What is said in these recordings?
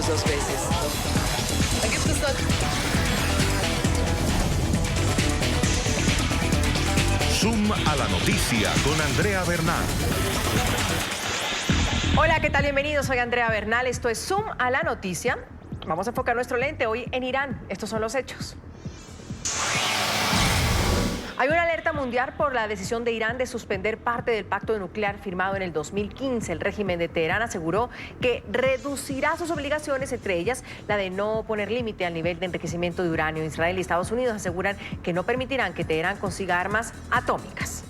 pensemos dos veces. Aquí está. Zoom a la noticia con Andrea Bernal. Hola, ¿qué tal? Bienvenidos. Soy Andrea Bernal. Esto es Zoom a la noticia. Vamos a enfocar nuestro lente hoy en Irán. Estos son los hechos. Hay una alerta mundial por la decisión de Irán de suspender parte del pacto nuclear firmado en el 2015. El régimen de Teherán aseguró que reducirá sus obligaciones, entre ellas la de no poner límite al nivel de enriquecimiento de uranio. Israel y Estados Unidos aseguran que no permitirán que Teherán consiga armas atómicas.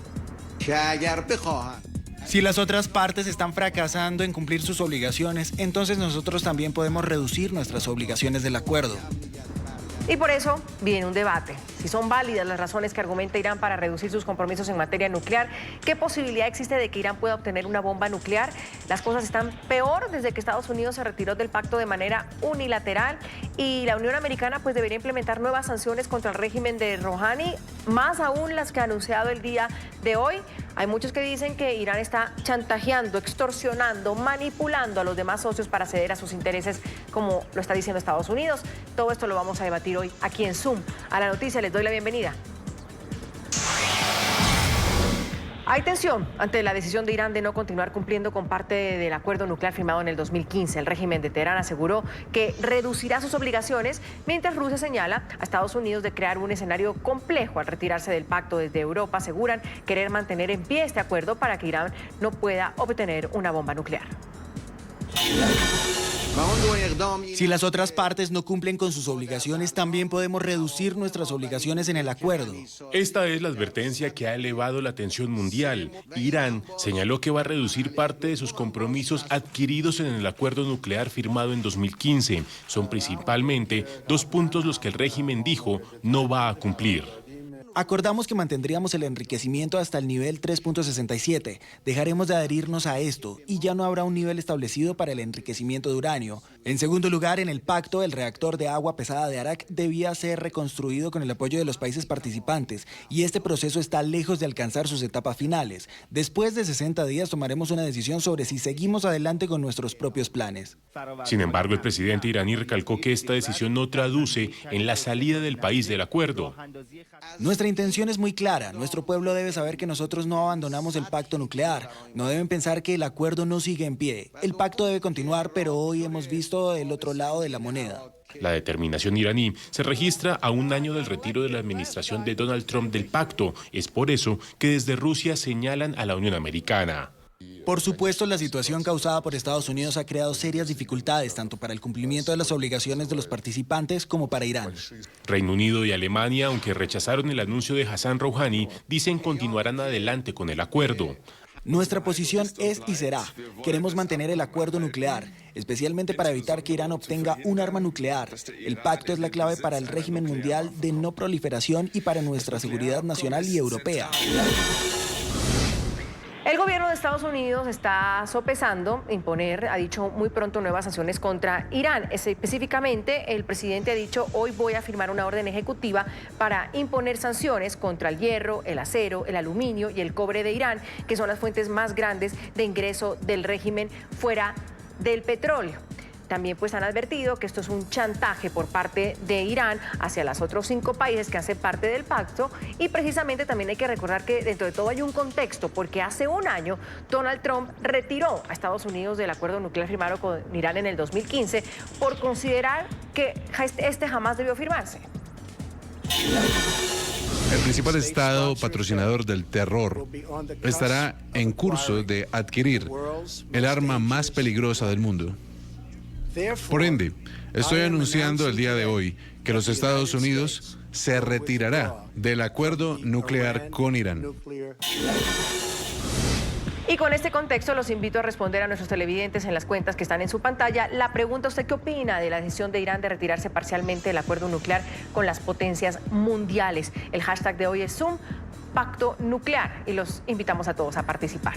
Si las otras partes están fracasando en cumplir sus obligaciones, entonces nosotros también podemos reducir nuestras obligaciones del acuerdo. Y por eso viene un debate. Si son válidas las razones que argumenta Irán para reducir sus compromisos en materia nuclear, ¿qué posibilidad existe de que Irán pueda obtener una bomba nuclear? Las cosas están peor desde que Estados Unidos se retiró del pacto de manera unilateral y la Unión Americana pues debería implementar nuevas sanciones contra el régimen de Rouhani, más aún las que ha anunciado el día de hoy. Hay muchos que dicen que Irán está chantajeando, extorsionando, manipulando a los demás socios para ceder a sus intereses, como lo está diciendo Estados Unidos. Todo esto lo vamos a debatir hoy aquí en Zoom. A la noticia les doy la bienvenida. Hay tensión ante la decisión de Irán de no continuar cumpliendo con parte del acuerdo nuclear firmado en el 2015. El régimen de Teherán aseguró que reducirá sus obligaciones, mientras Rusia señala a Estados Unidos de crear un escenario complejo al retirarse del pacto. Desde Europa aseguran querer mantener en pie este acuerdo para que Irán no pueda obtener una bomba nuclear. Si las otras partes no cumplen con sus obligaciones, también podemos reducir nuestras obligaciones en el acuerdo. Esta es la advertencia que ha elevado la tensión mundial. Irán señaló que va a reducir parte de sus compromisos adquiridos en el acuerdo nuclear firmado en 2015. Son principalmente dos puntos los que el régimen dijo no va a cumplir. Acordamos que mantendríamos el enriquecimiento hasta el nivel 3.67. Dejaremos de adherirnos a esto y ya no habrá un nivel establecido para el enriquecimiento de uranio. En segundo lugar, en el pacto, el reactor de agua pesada de Arak debía ser reconstruido con el apoyo de los países participantes y este proceso está lejos de alcanzar sus etapas finales. Después de 60 días tomaremos una decisión sobre si seguimos adelante con nuestros propios planes. Sin embargo, el presidente iraní recalcó que esta decisión no traduce en la salida del país del acuerdo. Nuestra intención es muy clara. Nuestro pueblo debe saber que nosotros no abandonamos el pacto nuclear. No deben pensar que el acuerdo no sigue en pie. El pacto debe continuar, pero hoy hemos visto el otro lado de la moneda. La determinación iraní se registra a un año del retiro de la administración de Donald Trump del pacto. Es por eso que desde Rusia señalan a la Unión Americana. Por supuesto, la situación causada por Estados Unidos ha creado serias dificultades, tanto para el cumplimiento de las obligaciones de los participantes como para Irán. Reino Unido y Alemania, aunque rechazaron el anuncio de Hassan Rouhani, dicen continuarán adelante con el acuerdo. Nuestra posición es y será. Queremos mantener el acuerdo nuclear, especialmente para evitar que Irán obtenga un arma nuclear. El pacto es la clave para el régimen mundial de no proliferación y para nuestra seguridad nacional y europea. El gobierno de Estados Unidos está sopesando imponer, ha dicho muy pronto, nuevas sanciones contra Irán. Específicamente, el presidente ha dicho, hoy voy a firmar una orden ejecutiva para imponer sanciones contra el hierro, el acero, el aluminio y el cobre de Irán, que son las fuentes más grandes de ingreso del régimen fuera del petróleo. También pues han advertido que esto es un chantaje por parte de Irán hacia los otros 5 países que hacen parte del pacto y precisamente también hay que recordar que dentro de todo hay un contexto porque hace un año Donald Trump retiró a Estados Unidos del acuerdo nuclear firmado con Irán en el 2015 por considerar que este jamás debió firmarse. El principal estado patrocinador del terror estará en curso de adquirir el arma más peligrosa del mundo. Por ende, estoy anunciando el día de hoy que los Estados Unidos se retirará del acuerdo nuclear con Irán. Y con este contexto los invito a responder a nuestros televidentes en las cuentas que están en su pantalla. La pregunta, ¿usted qué opina de la decisión de Irán de retirarse parcialmente del acuerdo nuclear con las potencias mundiales? El hashtag de hoy es Zoom, Pacto Nuclear, y los invitamos a todos a participar.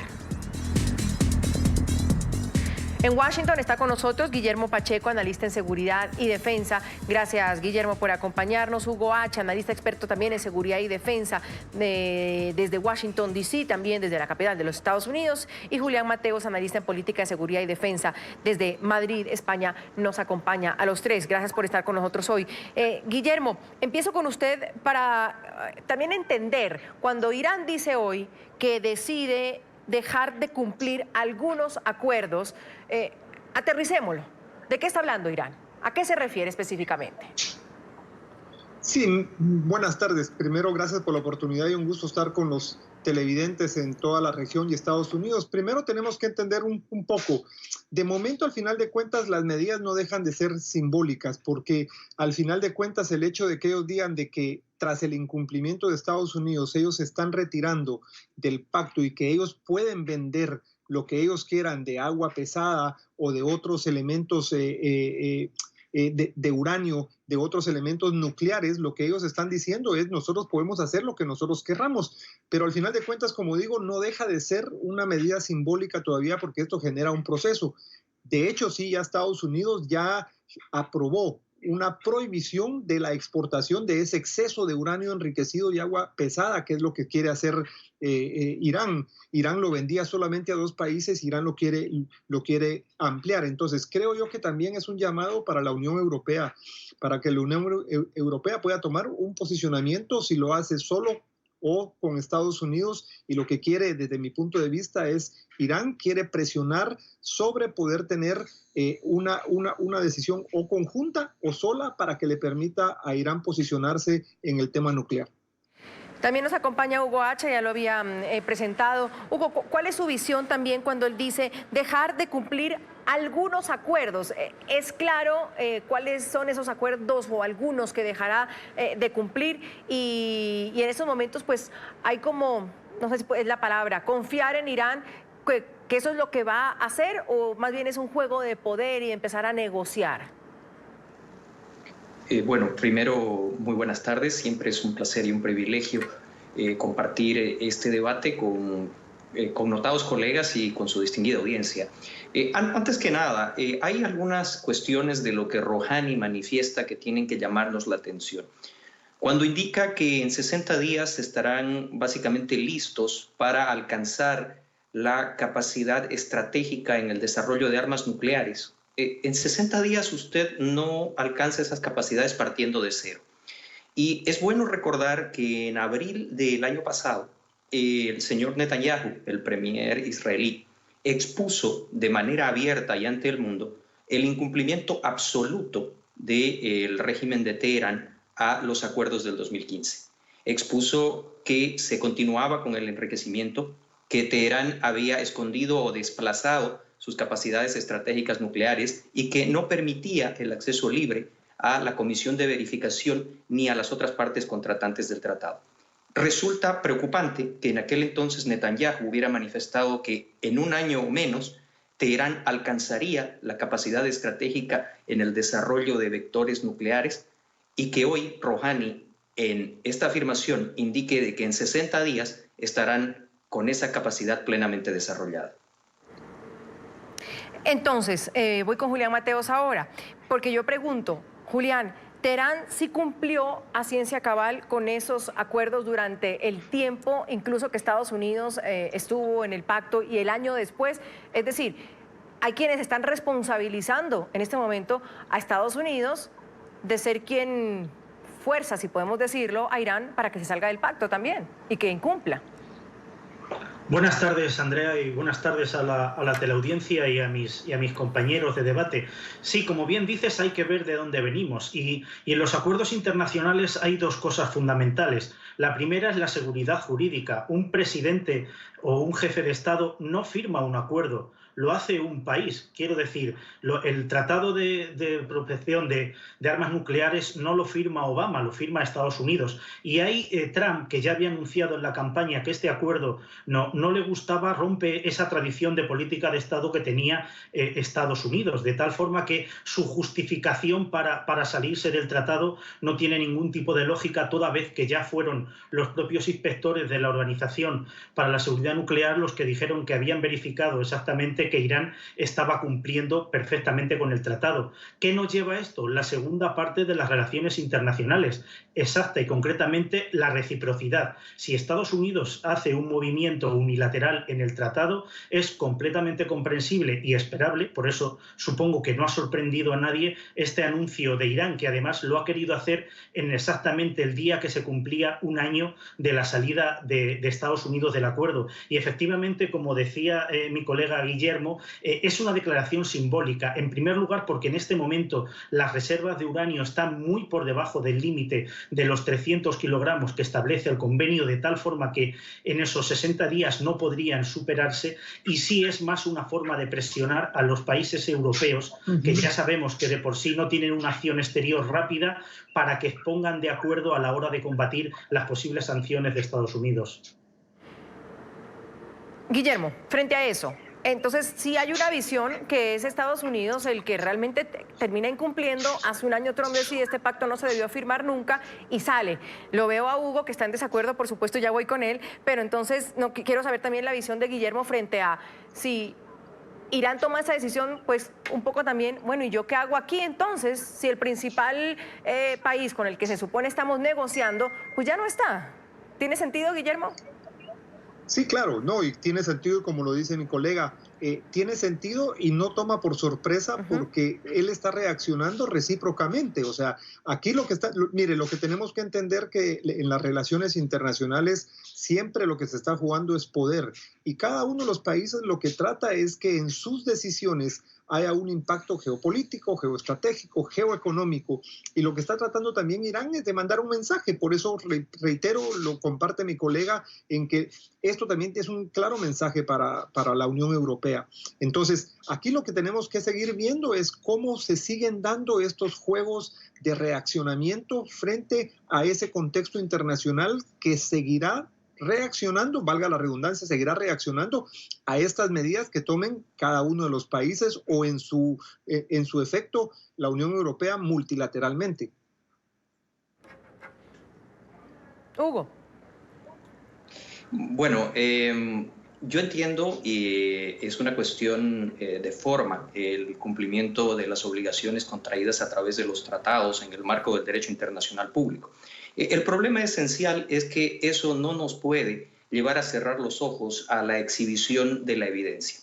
En Washington está con nosotros Guillermo Pacheco, analista en seguridad y defensa. Gracias, Guillermo, por acompañarnos. Hugo H., analista experto también en seguridad y defensa desde Washington, D.C., también desde la capital de los Estados Unidos. Y Julián Mateos, analista en política de seguridad y defensa desde Madrid, España, nos acompaña a los tres. Gracias por estar con nosotros hoy. Guillermo, empiezo con usted para también entender, cuando Irán dice hoy que decide dejar de cumplir algunos acuerdos, aterricémoslo. ¿De qué está hablando Irán? ¿A qué se refiere específicamente? Sí, buenas tardes. Primero, gracias por la oportunidad y un gusto estar con los televidentes en toda la región y Estados Unidos. Primero tenemos que entender un poco. De momento, al final de cuentas, las medidas no dejan de ser simbólicas, porque al final de cuentas el hecho de que ellos digan de que tras el incumplimiento de Estados Unidos ellos se están retirando del pacto y que ellos pueden vender lo que ellos quieran de agua pesada o de otros elementos de uranio, de otros elementos nucleares, lo que ellos están diciendo es nosotros podemos hacer lo que nosotros querramos, pero al final de cuentas, como digo, no deja de ser una medida simbólica todavía porque esto genera un proceso. De hecho, sí, ya Estados Unidos ya aprobó una prohibición de la exportación de ese exceso de uranio enriquecido y agua pesada, que es lo que quiere hacer Irán. Irán lo vendía solamente a 2 países, Irán lo quiere ampliar. Entonces, creo yo que también es un llamado para la Unión Europea, para que la Unión Europea pueda tomar un posicionamiento, si lo hace solo o con Estados Unidos, y lo que quiere desde mi punto de vista es Irán quiere presionar sobre poder tener una decisión o conjunta o sola para que le permita a Irán posicionarse en el tema nuclear. También nos acompaña Hugo H., ya lo había presentado. Hugo, ¿cuál es su visión también cuando él dice dejar de cumplir algunos acuerdos? ¿Es claro cuáles son esos acuerdos o algunos que dejará de cumplir? Y en estos momentos pues hay como, no sé si es la palabra, confiar en Irán, que eso es lo que va a hacer, o más bien es un juego de poder y empezar a negociar. Bueno, primero, muy buenas tardes. Siempre es un placer y un privilegio compartir este debate con notados colegas y con su distinguida audiencia. Antes que nada, hay algunas cuestiones de lo que Rouhani manifiesta que tienen que llamarnos la atención. Cuando indica que en 60 días estarán básicamente listos para alcanzar la capacidad estratégica en el desarrollo de armas nucleares, en 60 días usted no alcanza esas capacidades partiendo de cero. Y es bueno recordar que en abril del año pasado, el señor Netanyahu, el premier israelí, expuso de manera abierta y ante el mundo el incumplimiento absoluto del régimen de Teherán a los acuerdos del 2015. Expuso que se continuaba con el enriquecimiento, que Teherán había escondido o desplazado sus capacidades estratégicas nucleares y que no permitía el acceso libre a la comisión de verificación ni a las otras partes contratantes del tratado. Resulta preocupante que en aquel entonces Netanyahu hubiera manifestado que en un año o menos Teherán alcanzaría la capacidad estratégica en el desarrollo de vectores nucleares y que hoy Rouhani en esta afirmación indique de que en 60 días estarán con esa capacidad plenamente desarrollada. Entonces, voy con Julián Mateos ahora, porque yo pregunto, Julián, ¿Teherán sí cumplió a ciencia cabal con esos acuerdos durante el tiempo, incluso que Estados Unidos estuvo en el pacto y el año después? Es decir, hay quienes están responsabilizando en este momento a Estados Unidos de ser quien fuerza, si podemos decirlo, a Irán para que se salga del pacto también y que incumpla. Buenas tardes, Andrea, y buenas tardes a la teleaudiencia y a mis compañeros de debate. Sí, como bien dices, hay que ver de dónde venimos y en los acuerdos internacionales hay 2 cosas fundamentales. La primera es la seguridad jurídica. Un presidente o un jefe de Estado no firma un acuerdo, lo hace un país. Quiero decir, el Tratado de Protección de Armas Nucleares no lo firma Obama, lo firma Estados Unidos. Y hay Trump, que ya había anunciado en la campaña que este acuerdo no le gustaba, rompe esa tradición de política de Estado que tenía Estados Unidos, de tal forma que su justificación para salirse del tratado no tiene ningún tipo de lógica, toda vez que ya fueron los propios inspectores de la Organización para la Seguridad Nuclear los que dijeron que habían verificado exactamente parece que Irán estaba cumpliendo perfectamente con el tratado. ¿Qué nos lleva a esto? La segunda parte de las relaciones internacionales, exacta y concretamente la reciprocidad. Si Estados Unidos hace un movimiento unilateral en el tratado, es completamente comprensible y esperable, por eso supongo que no ha sorprendido a nadie este anuncio de Irán, que además lo ha querido hacer en exactamente el día que se cumplía un año de la salida de Estados Unidos del acuerdo. Y efectivamente, como decía mi colega Guillermo, es una declaración simbólica. En primer lugar, porque en este momento las reservas de uranio están muy por debajo del límite de los 300 kilogramos que establece el convenio, de tal forma que en esos 60 días no podrían superarse, y sí es más una forma de presionar a los países europeos, que ya sabemos que de por sí no tienen una acción exterior rápida, para que pongan de acuerdo a la hora de combatir las posibles sanciones de Estados Unidos. Guillermo, frente a eso, entonces sí hay una visión que es Estados Unidos el que realmente termina incumpliendo. Hace un año Trump decide este pacto no se debió firmar nunca y sale. Lo veo a Hugo que está en desacuerdo, por supuesto ya voy con él, pero entonces quiero saber también la visión de Guillermo frente a si Irán toma esa decisión, pues un poco también, bueno, ¿y yo qué hago aquí entonces? Si el principal país con el que se supone estamos negociando, pues ya no está. ¿Tiene sentido, Guillermo? Sí, claro, no, y tiene sentido, como lo dice mi colega, tiene sentido y no toma por sorpresa porque él está reaccionando recíprocamente. O sea, aquí lo que tenemos que entender que en las relaciones internacionales siempre lo que se está jugando es poder, y cada uno de los países lo que trata es que en sus decisiones haya un impacto geopolítico, geoestratégico, geoeconómico, y lo que está tratando también Irán es de mandar un mensaje. Por eso reitero, lo comparte mi colega, en que esto también es un claro mensaje para la Unión Europea. Entonces, aquí lo que tenemos que seguir viendo es cómo se siguen dando estos juegos de reaccionamiento frente a ese contexto internacional que seguirá reaccionando, valga la redundancia, seguirá reaccionando a estas medidas que tomen cada uno de los países o en su efecto la Unión Europea multilateralmente. Hugo. Bueno, yo entiendo, y es una cuestión de forma, el cumplimiento de las obligaciones contraídas a través de los tratados en el marco del derecho internacional público. El problema esencial es que eso no nos puede llevar a cerrar los ojos a la exhibición de la evidencia.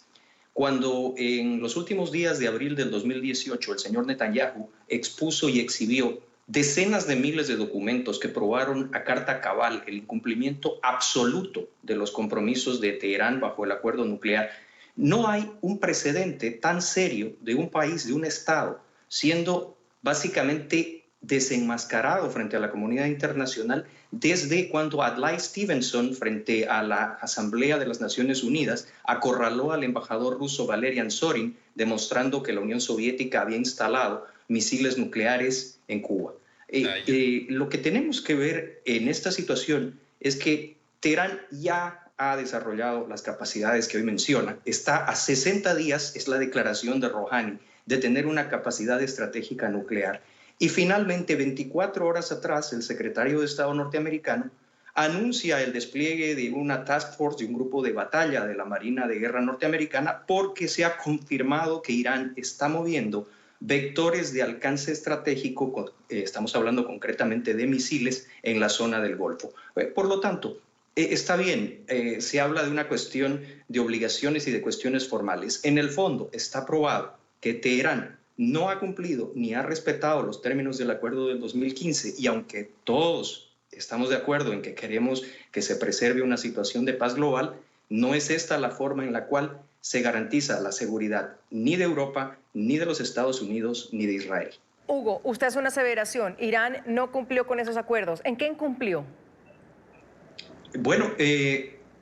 Cuando en los últimos días de abril del 2018 el señor Netanyahu expuso y exhibió decenas de miles de documentos que probaron a carta cabal el incumplimiento absoluto de los compromisos de Teherán bajo el acuerdo nuclear, no hay un precedente tan serio de un país, de un Estado, siendo básicamente desenmascarado frente a la comunidad internacional desde cuando Adlai Stevenson, frente a la Asamblea de las Naciones Unidas, acorraló al embajador ruso Valerian Zorin, demostrando que la Unión Soviética había instalado misiles nucleares en Cuba. Lo que tenemos que ver en esta situación es que Teherán ya ha desarrollado las capacidades que hoy menciona. Está a 60 días, es la declaración de Rouhani, de tener una capacidad estratégica nuclear. Y finalmente, 24 horas atrás, el secretario de Estado norteamericano anuncia el despliegue de una task force, de un grupo de batalla de la Marina de Guerra norteamericana, porque se ha confirmado que Irán está moviendo vectores de alcance estratégico, estamos hablando concretamente de misiles, en la zona del Golfo. Por lo tanto, está bien, se habla de una cuestión de obligaciones y de cuestiones formales. En el fondo, está probado que Teherán no ha cumplido ni ha respetado los términos del acuerdo del 2015, y aunque todos estamos de acuerdo en que queremos que se preserve una situación de paz global, no es esta la forma en la cual se garantiza la seguridad ni de Europa, ni de los Estados Unidos, ni de Israel. Hugo, usted hace una aseveración, Irán no cumplió con esos acuerdos. ¿En qué incumplió? Bueno,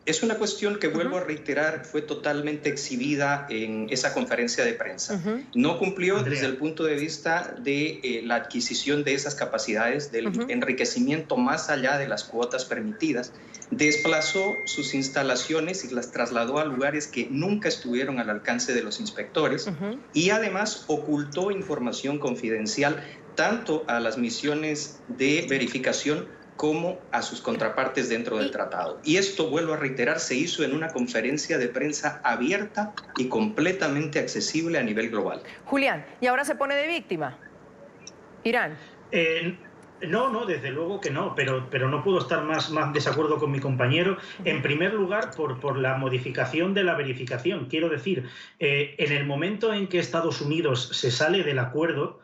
es una cuestión que, vuelvo a reiterar, fue totalmente exhibida en esa conferencia de prensa. No cumplió desde el punto de vista de la adquisición de esas capacidades, del enriquecimiento más allá de las cuotas permitidas. Desplazó sus instalaciones y las trasladó a lugares que nunca estuvieron al alcance de los inspectores, y además ocultó información confidencial tanto a las misiones de verificación como a sus contrapartes dentro del tratado. Y esto, vuelvo a reiterar, se hizo en una conferencia de prensa abierta y completamente accesible a nivel global. Julián, ¿y ahora se pone de víctima Irán? No, desde luego que no, pero no puedo estar más desacuerdo con mi compañero. En primer lugar, por la modificación de la verificación. Quiero decir, en el momento en que Estados Unidos se sale del acuerdo,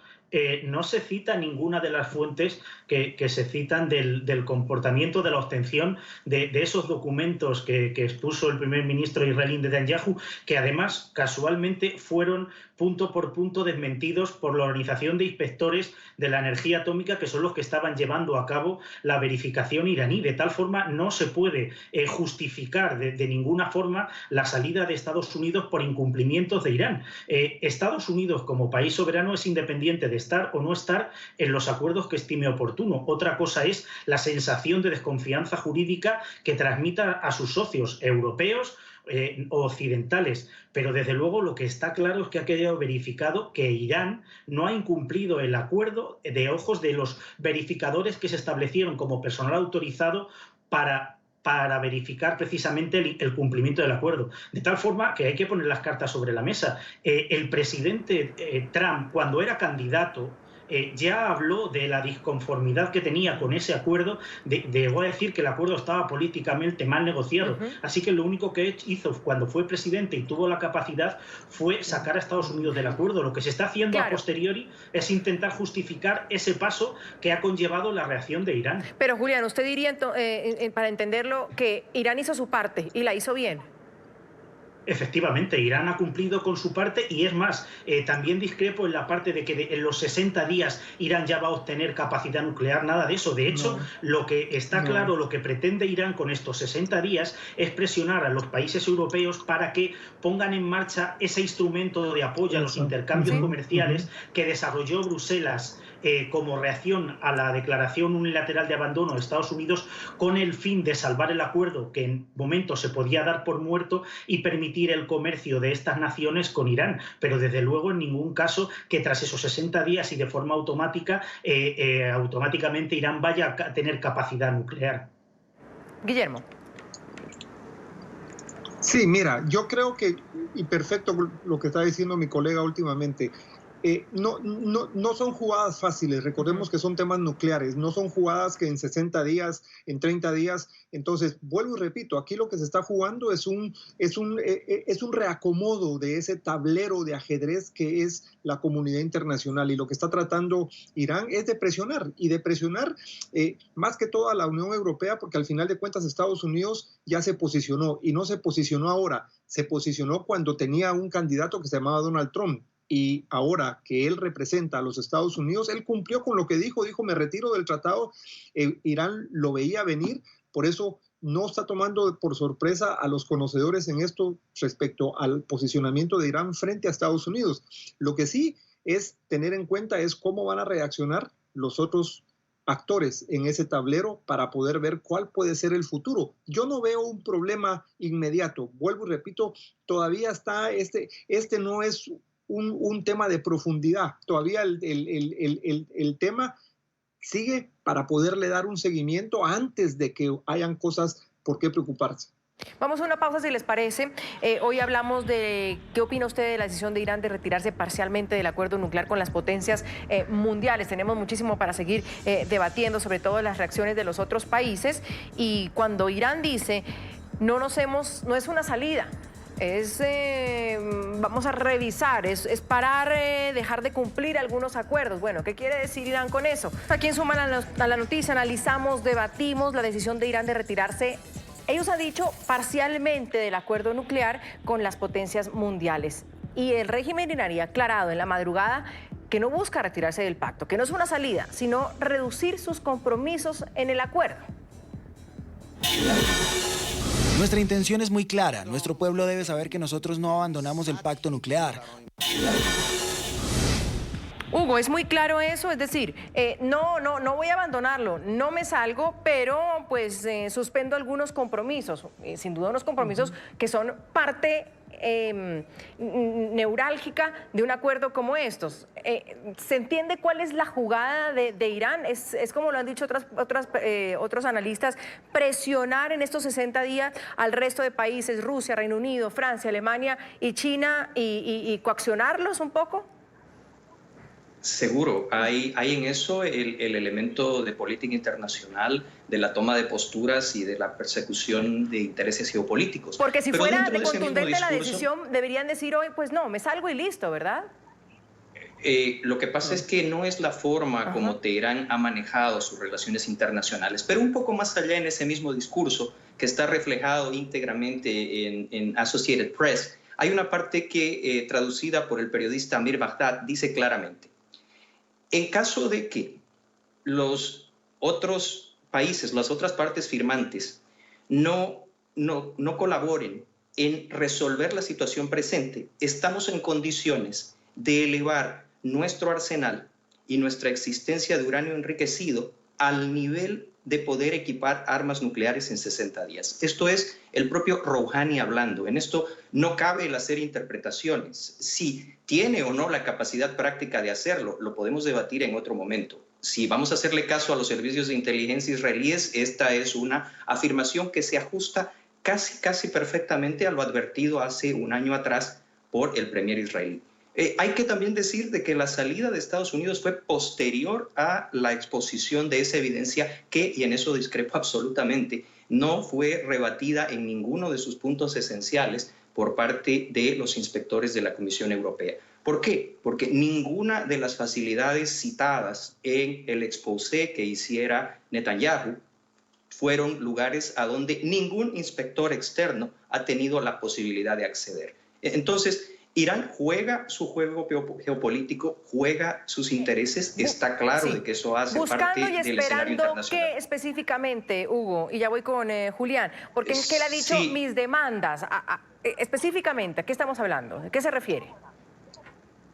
no se cita ninguna de las fuentes que se citan del comportamiento, de la obtención de esos documentos que expuso el primer ministro israelí Netanyahu, que además casualmente fueron punto por punto desmentidos por la Organización de Inspectores de la Energía Atómica, que son los que estaban llevando a cabo la verificación iraní. De tal forma, no se puede justificar de ninguna forma la salida de Estados Unidos por incumplimientos de Irán. Estados Unidos, como país soberano, es independiente de estar o no estar en los acuerdos que estime oportuno. Otra cosa es la sensación de desconfianza jurídica que transmita a sus socios europeos o occidentales, pero desde luego lo que está claro es que ha quedado verificado que Irán no ha incumplido el acuerdo de ojos de los verificadores que se establecieron como personal autorizado para verificar precisamente el cumplimiento del acuerdo. De tal forma que hay que poner las cartas sobre la mesa. El presidente Trump, cuando era candidato, ya habló de la disconformidad que tenía con ese acuerdo. Llegó a decir que el acuerdo estaba políticamente mal negociado. Así que lo único que hizo cuando fue presidente y tuvo la capacidad fue sacar a Estados Unidos del acuerdo. Lo que se está haciendo a posteriori es intentar justificar ese paso que ha conllevado la reacción de Irán. Pero Julián, usted diría, para entenderlo, que Irán hizo su parte y la hizo bien. Efectivamente, Irán ha cumplido con su parte y es más, también discrepo en la parte de que en los 60 días Irán ya va a obtener capacidad nuclear, nada de eso. De hecho, lo que está claro, lo que pretende Irán con estos 60 días es presionar a los países europeos para que pongan en marcha ese instrumento de apoyo a los intercambios comerciales que desarrolló Bruselas como reacción a la declaración unilateral de abandono de Estados Unidos, con el fin de salvar el acuerdo que en momentos se podía dar por muerto y permitir el comercio de estas naciones con Irán, pero desde luego en ningún caso que tras esos 60 días y de forma automática, automáticamente Irán vaya a tener capacidad nuclear. Guillermo. Sí, mira, yo creo que, y perfecto lo que está diciendo mi colega últimamente, no son jugadas fáciles. Recordemos que son temas nucleares, no son jugadas que en 60 días, en 30 días. Entonces, vuelvo y repito, aquí lo que se está jugando es un reacomodo de ese tablero de ajedrez que es la comunidad internacional, y lo que está tratando Irán es de presionar, y de presionar más que todo a la Unión Europea, porque al final de cuentas Estados Unidos ya se posicionó, y no se posicionó ahora, se posicionó cuando tenía un candidato que se llamaba Donald Trump. Y ahora que él representa a los Estados Unidos, él cumplió con lo que dijo, me retiro del tratado. Irán lo veía venir, por eso no está tomando por sorpresa a los conocedores en esto respecto al posicionamiento de Irán frente a Estados Unidos. Lo que sí es tener en cuenta es cómo van a reaccionar los otros actores en ese tablero para poder ver cuál puede ser el futuro. Yo no veo un problema inmediato. Vuelvo y repito, todavía está este no es un tema de profundidad. Todavía el tema sigue para poderle dar un seguimiento antes de que hayan cosas por qué preocuparse. Vamos a una pausa, si les parece. Hoy hablamos de qué opina usted de la decisión de Irán de retirarse parcialmente del acuerdo nuclear con las potencias mundiales. Tenemos muchísimo para seguir debatiendo, sobre todo las reacciones de los otros países. Y cuando Irán dice, no es una salida, vamos a revisar, es parar, dejar de cumplir algunos acuerdos. Bueno, ¿qué quiere decir Irán con eso? Aquí en Suma a la Noticia analizamos, debatimos la decisión de Irán de retirarse, ellos han dicho, parcialmente del acuerdo nuclear con las potencias mundiales. Y el régimen iraní ha aclarado en la madrugada que no busca retirarse del pacto, que no es una salida, sino reducir sus compromisos en el acuerdo. Nuestra intención es muy clara. Nuestro pueblo debe saber que nosotros no abandonamos el pacto nuclear. Hugo, es muy claro eso, es decir, no voy a abandonarlo, no me salgo, pero pues suspendo algunos compromisos, sin duda unos compromisos que son parte neurálgica de un acuerdo como estos. ¿Se entiende cuál es la jugada de Irán? Es como lo han dicho otros analistas, presionar en estos 60 días al resto de países, Rusia, Reino Unido, Francia, Alemania y China, y coaccionarlos un poco. Seguro, hay en eso el elemento de política internacional, de la toma de posturas y de la persecución de intereses geopolíticos. Porque si Pero fuera dentro de de ese mismo contundente la discurso, decisión, deberían decir hoy, pues no, me salgo y listo, ¿verdad? Lo que pasa es que no es la forma como Teherán ha manejado sus relaciones internacionales, pero un poco más allá en ese mismo discurso, que está reflejado íntegramente en Associated Press, hay una parte que, traducida por el periodista Amir Baghdad, dice claramente: en caso de que los otros países, las otras partes firmantes, no colaboren en resolver la situación presente, estamos en condiciones de elevar nuestro arsenal y nuestra existencia de uranio enriquecido al nivel de poder equipar armas nucleares en 60 días. Esto es el propio Rouhani hablando. En esto no cabe el hacer interpretaciones. Si tiene o no la capacidad práctica de hacerlo, lo podemos debatir en otro momento. Si vamos a hacerle caso a los servicios de inteligencia israelíes, esta es una afirmación que se ajusta casi perfectamente a lo advertido hace un año atrás por el premier israelí. Hay que también decir de que la salida de Estados Unidos fue posterior a la exposición de esa evidencia que, y en eso discrepo absolutamente, no fue rebatida en ninguno de sus puntos esenciales por parte de los inspectores de la Comisión Europea. ¿Por qué? Porque ninguna de las facilidades citadas en el exposé que hiciera Netanyahu fueron lugares a donde ningún inspector externo ha tenido la posibilidad de acceder. Entonces, Irán juega su juego geopolítico, juega sus intereses, está claro de que eso hace parte del escenario internacional. ¿Qué específicamente, Hugo? Y ya voy con Julián, porque ¿qué le ha dicho mis demandas? Específicamente, ¿a qué estamos hablando? ¿De qué se refiere?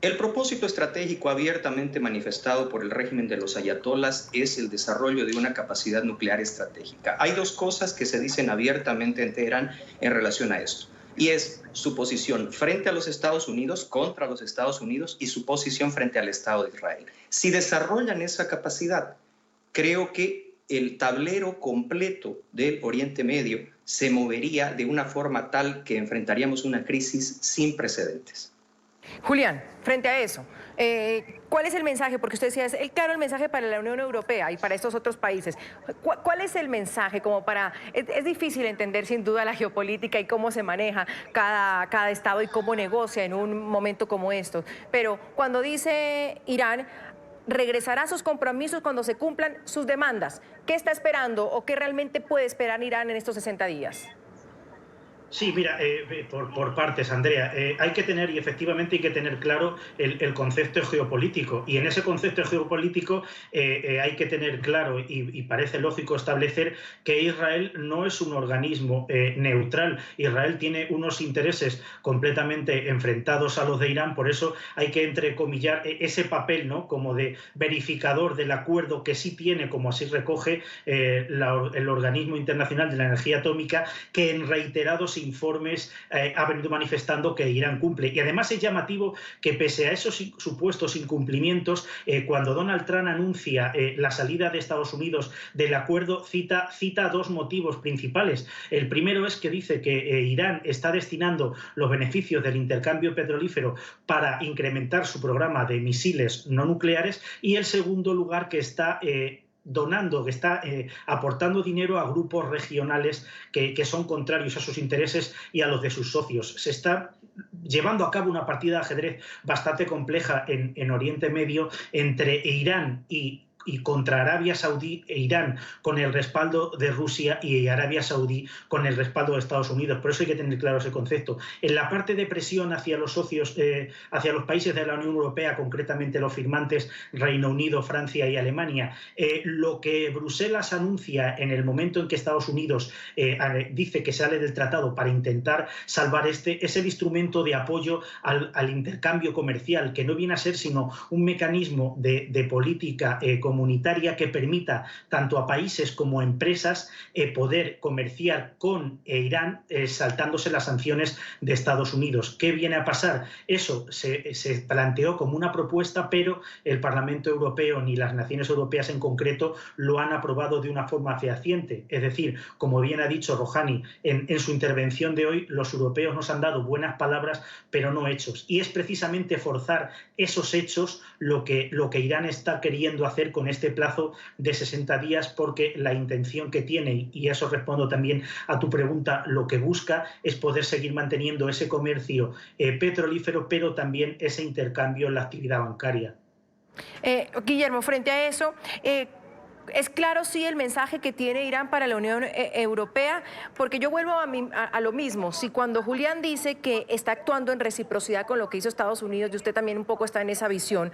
El propósito estratégico abiertamente manifestado por el régimen de los ayatolás es el desarrollo de una capacidad nuclear estratégica. Hay dos cosas que se dicen abiertamente en Teherán en relación a esto. Y es su posición frente a los Estados Unidos, contra los Estados Unidos, y su posición frente al Estado de Israel. Si desarrollan esa capacidad, creo que el tablero completo del Oriente Medio se movería de una forma tal que enfrentaríamos una crisis sin precedentes. Julián, frente a eso, ¿cuál es el mensaje? Porque usted decía, es claro el mensaje para la Unión Europea y para estos otros países. ¿Cuál es el mensaje como para...? Es difícil entender sin duda la geopolítica y cómo se maneja cada estado y cómo negocia en un momento como estos. Pero cuando dice Irán, regresará a sus compromisos cuando se cumplan sus demandas, ¿qué está esperando o qué realmente puede esperar Irán en estos 60 días? Sí, mira, por partes, Andrea. Hay que tener, y efectivamente hay que tener claro el concepto geopolítico. Y en ese concepto geopolítico hay que tener claro, y parece lógico establecer, que Israel no es un organismo neutral. Israel tiene unos intereses completamente enfrentados a los de Irán, por eso hay que entrecomillar ese papel, ¿no?, como de verificador del acuerdo que sí tiene, como así recoge el Organismo Internacional de la Energía Atómica, que en reiterados informes ha venido manifestando que Irán cumple. Y además es llamativo que pese a esos supuestos incumplimientos, cuando Donald Trump anuncia la salida de Estados Unidos del acuerdo, cita dos motivos principales. El primero es que dice que Irán está destinando los beneficios del intercambio petrolífero para incrementar su programa de misiles no nucleares, y el segundo lugar, que está donando, que está aportando dinero a grupos regionales que son contrarios a sus intereses y a los de sus socios. Se está llevando a cabo una partida de ajedrez bastante compleja en Oriente Medio entre Irán y y contra Arabia Saudí e Irán con el respaldo de Rusia y Arabia Saudí con el respaldo de Estados Unidos. Por eso hay que tener claro ese concepto. En la parte de presión hacia los socios, hacia los países de la Unión Europea, concretamente los firmantes Reino Unido, Francia y Alemania, lo que Bruselas anuncia en el momento en que Estados Unidos dice que sale del tratado para intentar salvar es el instrumento de apoyo al intercambio comercial, que no viene a ser sino un mecanismo de política comunitaria que permita tanto a países como a empresas poder comerciar con Irán saltándose las sanciones de Estados Unidos. ¿Qué viene a pasar? Eso se planteó como una propuesta, pero el Parlamento Europeo ni las naciones europeas en concreto lo han aprobado de una forma fehaciente. Es decir, como bien ha dicho Rouhani en su intervención de hoy, los europeos nos han dado buenas palabras, pero no hechos. Y es precisamente forzar esos hechos lo que Irán está queriendo hacer con este plazo de 60 días, porque la intención que tiene, y eso respondo también a tu pregunta, lo que busca es poder seguir manteniendo ese comercio petrolífero, pero también ese intercambio en la actividad bancaria. Guillermo, frente a eso, es claro, sí, el mensaje que tiene Irán para la Unión Europea, porque yo vuelvo a lo mismo. Si cuando Julián dice que está actuando en reciprocidad con lo que hizo Estados Unidos, y usted también un poco está en esa visión,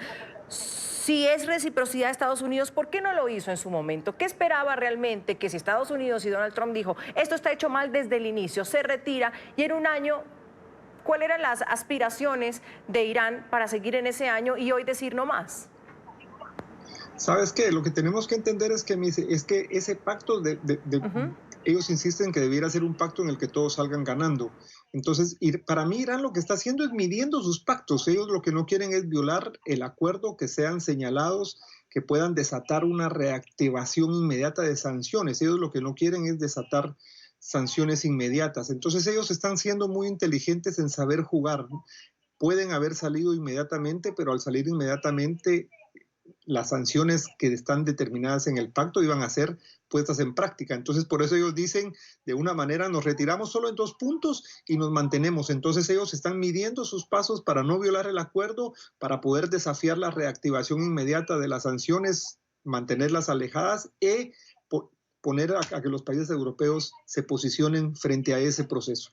si es reciprocidad de Estados Unidos, ¿por qué no lo hizo en su momento? ¿Qué esperaba realmente? Que si Estados Unidos y Donald Trump dijo, esto está hecho mal desde el inicio, se retira, y en un año, ¿cuáles eran las aspiraciones de Irán para seguir en ese año y hoy decir no más? ¿Sabes qué? Lo que tenemos que entender es que ese pacto ellos insisten que debiera ser un pacto en el que todos salgan ganando. Entonces, para mí Irán lo que está haciendo es midiendo sus pactos. Ellos lo que no quieren es violar el acuerdo, que sean señalados, que puedan desatar una reactivación inmediata de sanciones. Ellos lo que no quieren es desatar sanciones inmediatas. Entonces ellos están siendo muy inteligentes en saber jugar. Pueden haber salido inmediatamente, pero al salir inmediatamente las sanciones que están determinadas en el pacto iban a ser puestas en práctica. Entonces, por eso ellos dicen, de una manera, nos retiramos solo en 2 puntos y nos mantenemos. Entonces, ellos están midiendo sus pasos para no violar el acuerdo, para poder desafiar la reactivación inmediata de las sanciones, mantenerlas alejadas y poner a que los países europeos se posicionen frente a ese proceso.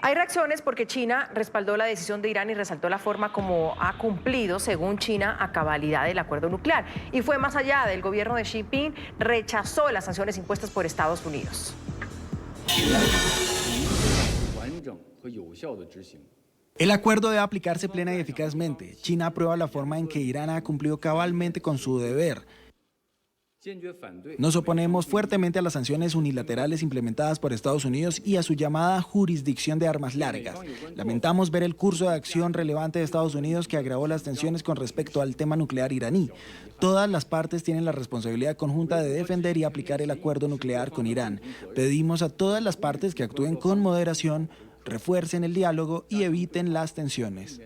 Hay reacciones porque China respaldó la decisión de Irán y resaltó la forma como ha cumplido, según China, a cabalidad el acuerdo nuclear. Y fue más allá. Del gobierno de Xi Jinping rechazó las sanciones impuestas por Estados Unidos. El acuerdo debe aplicarse plena y eficazmente. China aprueba la forma en que Irán ha cumplido cabalmente con su deber. Nos oponemos fuertemente a las sanciones unilaterales implementadas por Estados Unidos y a su llamada jurisdicción de armas largas. Lamentamos ver el curso de acción relevante de Estados Unidos que agravó las tensiones con respecto al tema nuclear iraní. Todas las partes tienen la responsabilidad conjunta de defender y aplicar el acuerdo nuclear con Irán. Pedimos a todas las partes que actúen con moderación, refuercen el diálogo y eviten las tensiones.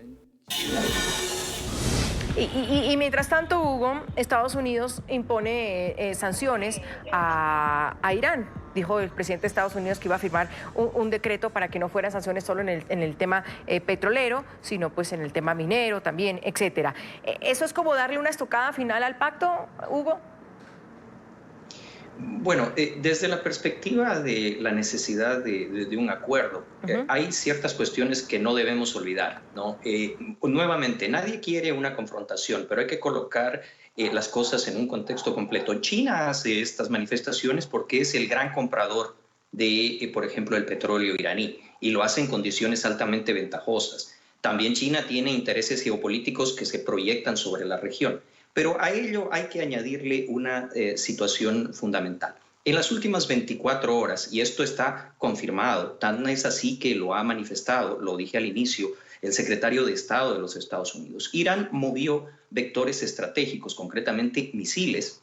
Y mientras tanto, Hugo, Estados Unidos impone sanciones a Irán. Dijo el presidente de Estados Unidos que iba a firmar un decreto para que no fueran sanciones solo en el tema petrolero, sino pues en el tema minero también, etcétera. ¿Eso es como darle una estocada final al pacto, Hugo? Bueno, desde la perspectiva de la necesidad de un acuerdo, hay ciertas cuestiones que no debemos olvidar, ¿no? Nuevamente, nadie quiere una confrontación, pero hay que colocar las cosas en un contexto completo. China hace estas manifestaciones porque es el gran comprador de, por ejemplo, el petróleo iraní, y lo hace en condiciones altamente ventajosas. También China tiene intereses geopolíticos que se proyectan sobre la región. Pero a ello hay que añadirle una situación fundamental. En las últimas 24 horas, y esto está confirmado, tan es así que lo ha manifestado, lo dije al inicio, el secretario de Estado de los Estados Unidos, Irán movió vectores estratégicos, concretamente misiles,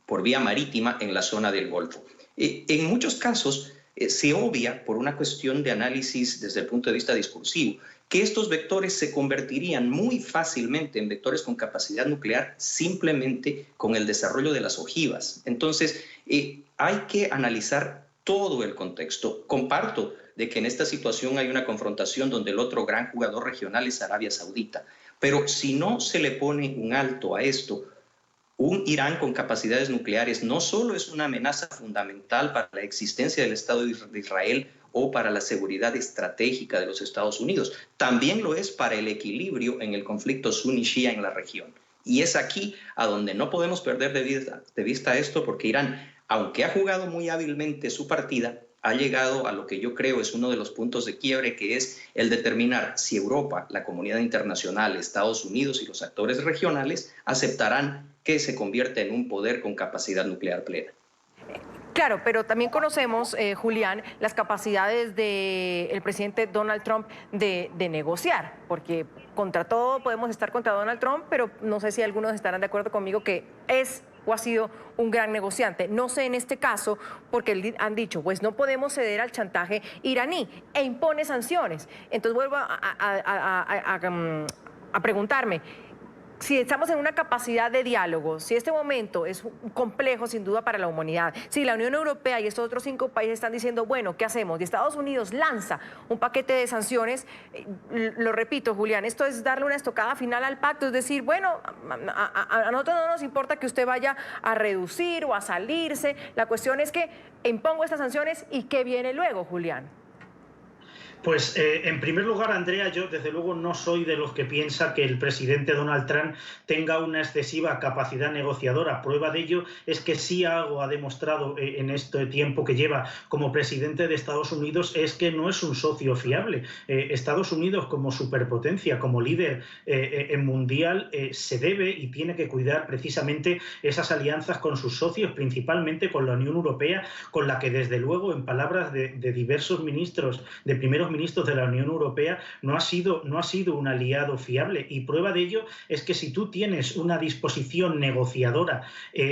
por vía marítima en la zona del Golfo. En muchos casos se obvia, por una cuestión de análisis desde el punto de vista discursivo, que estos vectores se convertirían muy fácilmente en vectores con capacidad nuclear simplemente con el desarrollo de las ojivas. Entonces, hay que analizar todo el contexto. Comparto de que en esta situación hay una confrontación donde el otro gran jugador regional es Arabia Saudita, pero si no se le pone un alto a esto, Un Irán con capacidades nucleares no solo es una amenaza fundamental para la existencia del Estado de Israel o para la seguridad estratégica de los Estados Unidos, también lo es para el equilibrio en el conflicto suní-shía en la región. Y es aquí a donde no podemos perder de vista esto, porque Irán, aunque ha jugado muy hábilmente su partida, ha llegado a lo que yo creo es uno de los puntos de quiebre, que es el determinar si Europa, la comunidad internacional, Estados Unidos y los actores regionales aceptarán que se convierta en un poder con capacidad nuclear plena. Claro, pero también conocemos, Julián, las capacidades del presidente Donald Trump de negociar, porque contra todo podemos estar contra Donald Trump, pero no sé si algunos estarán de acuerdo conmigo que es o ha sido un gran negociante. No sé en este caso, porque han dicho, pues no podemos ceder al chantaje iraní e impone sanciones. Entonces vuelvo a preguntarme, si estamos en una capacidad de diálogo, si este momento es complejo sin duda para la humanidad, si la Unión Europea y estos otros 5 países están diciendo, bueno, ¿qué hacemos? Y Estados Unidos lanza un paquete de sanciones, lo repito, Julián, esto es darle una estocada final al pacto, es decir, bueno, a nosotros no nos importa que usted vaya a reducir o a salirse, la cuestión es que impongo estas sanciones y ¿qué viene luego, Julián? Pues en primer lugar, Andrea, yo desde luego no soy de los que piensa que el presidente Donald Trump tenga una excesiva capacidad negociadora. Prueba de ello es que sí algo ha demostrado en este tiempo que lleva como presidente de Estados Unidos, es que no es un socio fiable. Estados Unidos como superpotencia, como líder mundial, se debe y tiene que cuidar precisamente esas alianzas con sus socios, principalmente con la Unión Europea, con la que desde luego, en palabras de diversos ministros, de primeros ministros de la Unión Europea, no ha sido un aliado fiable, y prueba de ello es que si tú tienes una disposición negociadora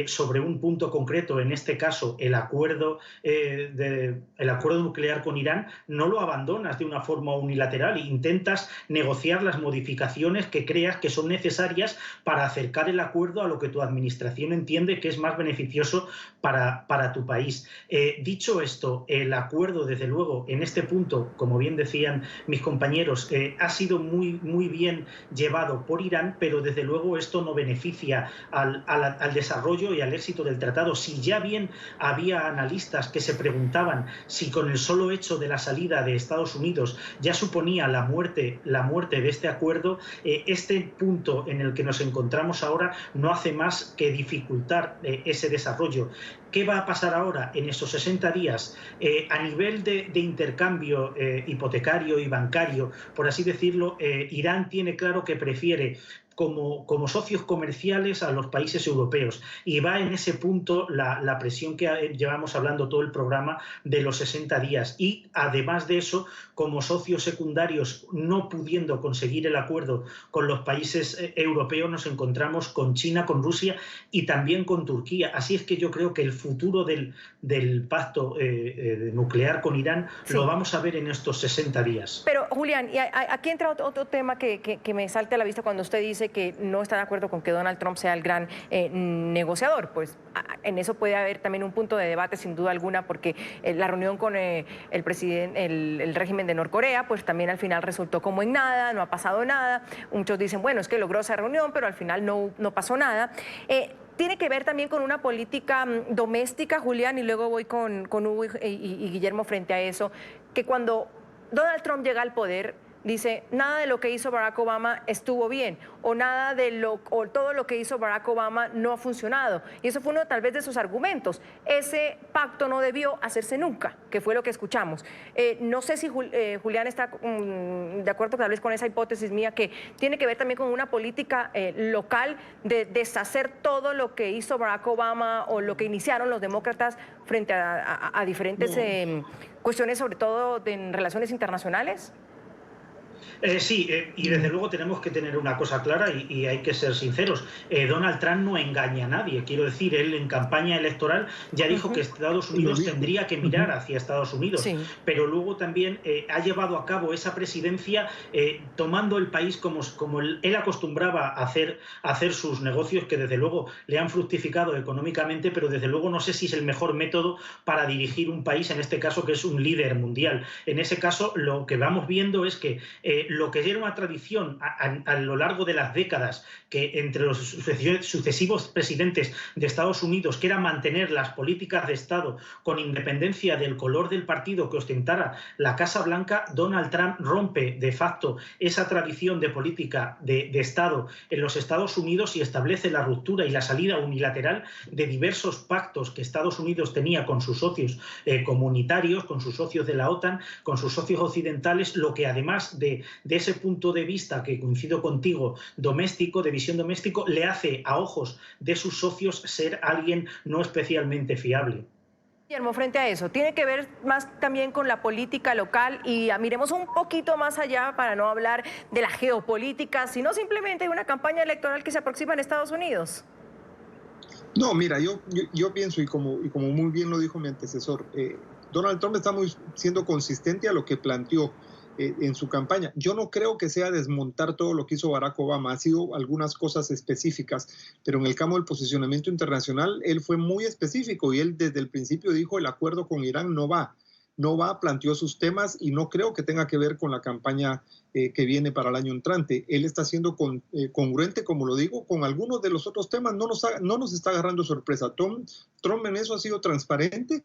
sobre un punto concreto, en este caso el acuerdo nuclear con Irán, no lo abandonas de una forma unilateral e intentas negociar las modificaciones que creas que son necesarias para acercar el acuerdo a lo que tu administración entiende que es más beneficioso para tu país. Dicho esto, el acuerdo, desde luego, en este punto, como bien decían mis compañeros, ha sido muy bien llevado por Irán, pero desde luego esto no beneficia al desarrollo y al éxito del tratado. Si ya bien había analistas que se preguntaban si con el solo hecho de la salida de Estados Unidos ya suponía la muerte de este acuerdo, este punto en el que nos encontramos ahora no hace más que dificultar ese desarrollo. ¿Qué va a pasar ahora en esos 60 días? A nivel de intercambio hipotecario y bancario, por así decirlo, Irán tiene claro que prefiere como socios comerciales a los países europeos, y va en ese punto la presión que llevamos hablando todo el programa de los 60 días, y además de eso, como socios secundarios, no pudiendo conseguir el acuerdo con los países europeos, nos encontramos con China, con Rusia y también con Turquía. Así es que yo creo que el futuro del pacto nuclear con Irán lo vamos a ver en estos 60 días. Pero Julián, y aquí entra otro tema que me salta a la vista cuando usted dice que no está de acuerdo con que Donald Trump sea el gran negociador. Pues en eso puede haber también un punto de debate, sin duda alguna, porque la reunión con el régimen de Norcorea, pues también al final resultó como en nada, no ha pasado nada. Muchos dicen, bueno, es que logró esa reunión, pero al final no pasó nada. Tiene que ver también con una política doméstica, Julián, y luego voy con Hugo y Guillermo frente a eso, que cuando Donald Trump llega al poder, dice, nada de lo que hizo Barack Obama estuvo bien, o todo lo que hizo Barack Obama no ha funcionado. Y eso fue uno tal vez de sus argumentos. Ese pacto no debió hacerse nunca, que fue lo que escuchamos. No sé si Julián está de acuerdo tal vez con esa hipótesis mía, que tiene que ver también con una política local de deshacer todo lo que hizo Barack Obama o lo que iniciaron los demócratas frente a diferentes cuestiones, sobre todo en relaciones internacionales. Sí, y desde luego tenemos que tener una cosa clara y hay que ser sinceros. Donald Trump no engaña a nadie. Quiero decir, él en campaña electoral ya dijo que Estados Unidos tendría que mirar hacia Estados Unidos, pero luego también ha llevado a cabo esa presidencia tomando el país como él acostumbraba a hacer sus negocios, que desde luego le han fructificado económicamente, pero desde luego no sé si es el mejor método para dirigir un país, en este caso que es un líder mundial. En ese caso lo que vamos viendo es que lo que era una tradición a lo largo de las décadas, que entre los sucesivos presidentes de Estados Unidos, que era mantener las políticas de Estado con independencia del color del partido que ostentara la Casa Blanca, Donald Trump rompe de facto esa tradición de política de Estado en los Estados Unidos y establece la ruptura y la salida unilateral de diversos pactos que Estados Unidos tenía con sus socios comunitarios, con sus socios de la OTAN, con sus socios occidentales, lo que además de ese punto de vista que coincido contigo, doméstico, de visión doméstico, le hace a ojos de sus socios ser alguien no especialmente fiable. Guillermo, frente a eso, tiene que ver más también con la política local y miremos un poquito más allá para no hablar de la geopolítica, sino simplemente de una campaña electoral que se aproxima en Estados Unidos. No, mira, yo pienso, y como muy bien lo dijo mi antecesor, Donald Trump está siendo consistente a lo que planteó en su campaña. Yo no creo que sea desmontar todo lo que hizo Barack Obama, ha sido algunas cosas específicas, pero en el campo del posicionamiento internacional, él fue muy específico y él desde el principio dijo el acuerdo con Irán no va, planteó sus temas y no creo que tenga que ver con la campaña que viene para el año entrante. Él está siendo congruente, como lo digo, con algunos de los otros temas, no nos está agarrando sorpresa. Trump en eso ha sido transparente.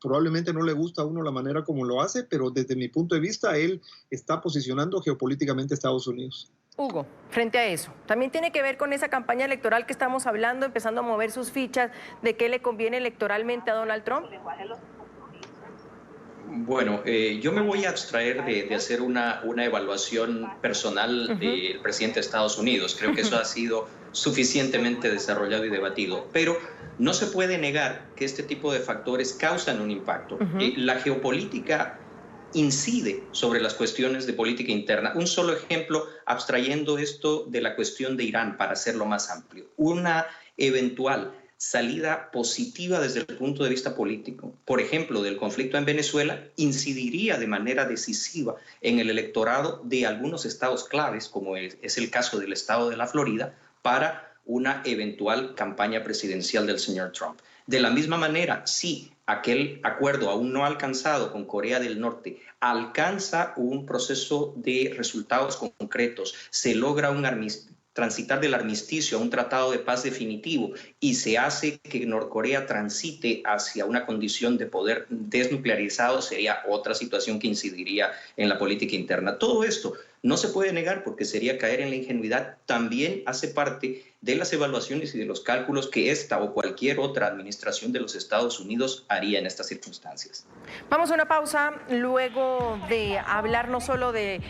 Probablemente no le gusta a uno la manera como lo hace, pero desde mi punto de vista, él está posicionando geopolíticamente a Estados Unidos. Hugo, frente a eso, también tiene que ver con esa campaña electoral que estamos hablando, empezando a mover sus fichas de qué le conviene electoralmente a Donald Trump. Bueno, yo me voy a abstraer de hacer una evaluación personal del presidente de Estados Unidos. Creo que eso ha sido suficientemente desarrollado y debatido. Pero no se puede negar que este tipo de factores causan un impacto. La geopolítica incide sobre las cuestiones de política interna. Un solo ejemplo, abstrayendo esto de la cuestión de Irán para hacerlo más amplio. Una eventual salida positiva desde el punto de vista político, por ejemplo, del conflicto en Venezuela, incidiría de manera decisiva en el electorado de algunos estados claves, como es el caso del estado de la Florida, para una eventual campaña presidencial del señor Trump. De la misma manera, si aquel acuerdo aún no alcanzado con Corea del Norte alcanza un proceso de resultados concretos, se logra transitar del armisticio a un tratado de paz definitivo y se hace que Norcorea transite hacia una condición de poder desnuclearizado, sería otra situación que incidiría en la política interna. Todo esto no se puede negar porque sería caer en la ingenuidad. También hace parte de las evaluaciones y de los cálculos que esta o cualquier otra administración de los Estados Unidos haría en estas circunstancias. Vamos a una pausa luego de hablar no solo de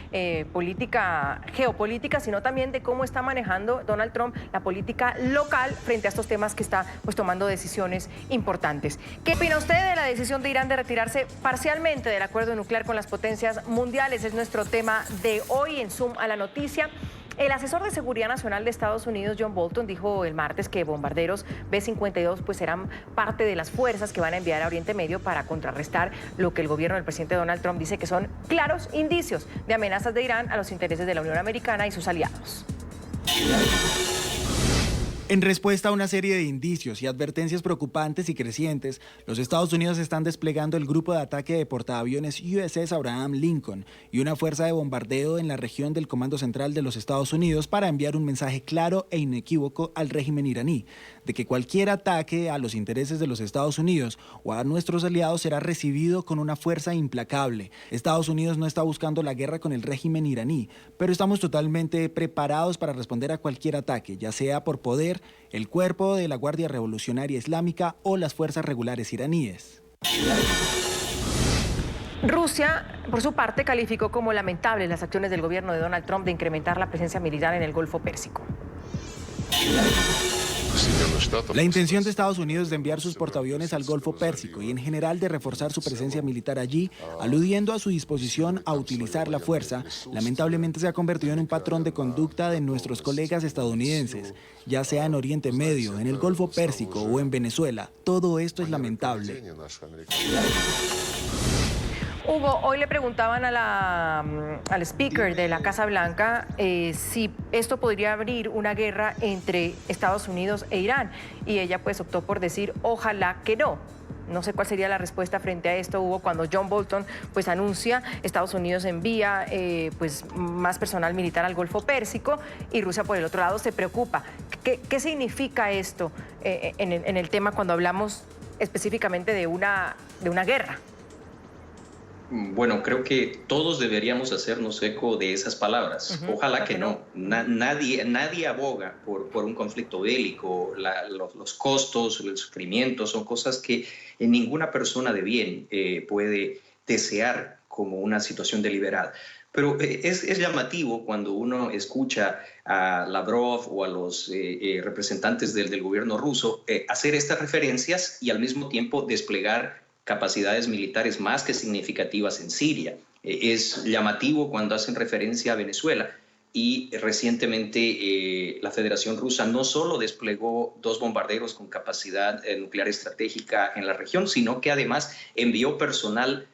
geopolítica, sino también de cómo está manejando Donald Trump la política local frente a estos temas que está tomando decisiones importantes. ¿Qué opina usted de la decisión de Irán de retirarse parcialmente del acuerdo nuclear con las potencias mundiales? Es nuestro tema de hoy en Zoom a la Noticia. El asesor de Seguridad Nacional de Estados Unidos, John Bolton, dijo el martes que bombarderos B-52 serán parte de las fuerzas que van a enviar a Oriente Medio para contrarrestar lo que el gobierno del presidente Donald Trump dice que son claros indicios de amenazas de Irán a los intereses de la Unión Americana y sus aliados. En respuesta a una serie de indicios y advertencias preocupantes y crecientes, los Estados Unidos están desplegando el grupo de ataque de portaaviones USS Abraham Lincoln y una fuerza de bombardeo en la región del Comando Central de los Estados Unidos para enviar un mensaje claro e inequívoco al régimen iraní de que cualquier ataque a los intereses de los Estados Unidos o a nuestros aliados será recibido con una fuerza implacable. Estados Unidos no está buscando la guerra con el régimen iraní, pero estamos totalmente preparados para responder a cualquier ataque, ya sea por poder, el cuerpo de la Guardia Revolucionaria Islámica o las fuerzas regulares iraníes. Rusia, por su parte, calificó como lamentables las acciones del gobierno de Donald Trump de incrementar la presencia militar en el Golfo Pérsico. La intención de Estados Unidos de enviar sus portaaviones al Golfo Pérsico y en general de reforzar su presencia militar allí, aludiendo a su disposición a utilizar la fuerza, lamentablemente se ha convertido en un patrón de conducta de nuestros colegas estadounidenses, ya sea en Oriente Medio, en el Golfo Pérsico o en Venezuela. Todo esto es lamentable. Hugo, hoy le preguntaban al speaker de la Casa Blanca si esto podría abrir una guerra entre Estados Unidos e Irán y ella optó por decir ojalá que no. No sé cuál sería la respuesta frente a esto, Hugo, cuando John Bolton pues anuncia, Estados Unidos envía pues más personal militar al Golfo Pérsico y Rusia por el otro lado se preocupa. ¿Qué significa esto en el tema cuando hablamos específicamente de una guerra? Bueno, creo que todos deberíamos hacernos eco de esas palabras. Ojalá que no. Nadie aboga por un conflicto bélico. Los costos, el sufrimiento son cosas que ninguna persona de bien puede desear como una situación deliberada. Pero es llamativo cuando uno escucha a Lavrov o a los representantes del gobierno ruso hacer estas referencias y al mismo tiempo desplegar capacidades militares más que significativas en Siria. Es llamativo cuando hacen referencia a Venezuela y recientemente la Federación Rusa no solo desplegó 2 bombarderos con capacidad nuclear estratégica en la región, sino que además envió personal